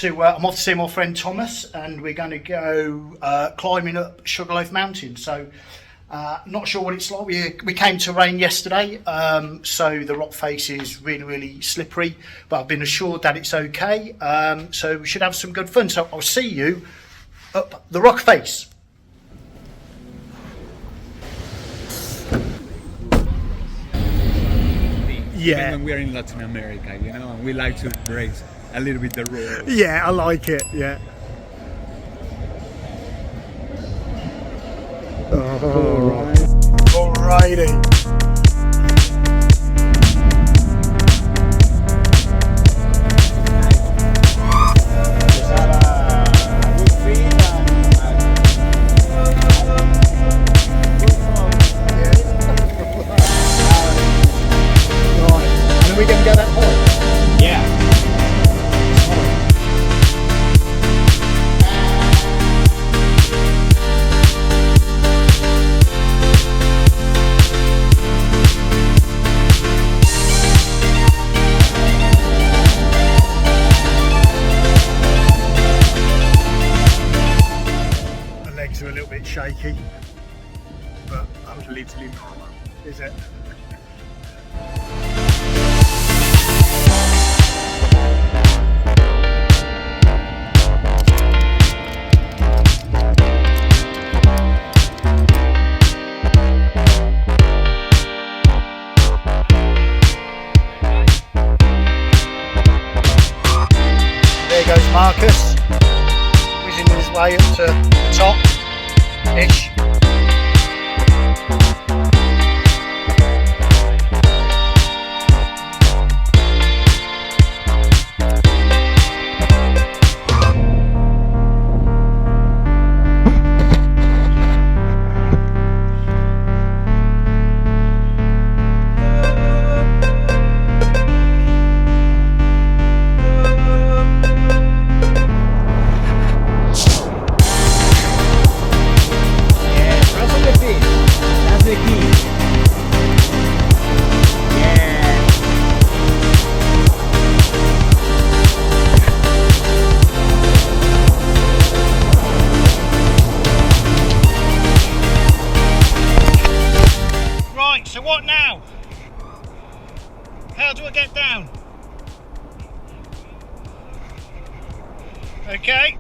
I'm off to see my friend Thomas, and we're going to go climbing up Sugarloaf Mountain. So not sure what it's like. We came to rain yesterday, so the rock face is really slippery, but I've been assured that it's okay. So we should have some good fun. So I'll see you up the rock face. Yeah. Even when we're in Latin America, you know, and we like to break a little bit the rules. Yeah, I like it, yeah. Alrighty. Are we going to go that point? Yeah. My legs are a little bit shaky, but I'm completely normal. Is it? There goes Marcus, whizzing his way up to the top-ish. Right, so what now? How do I get down? Okay.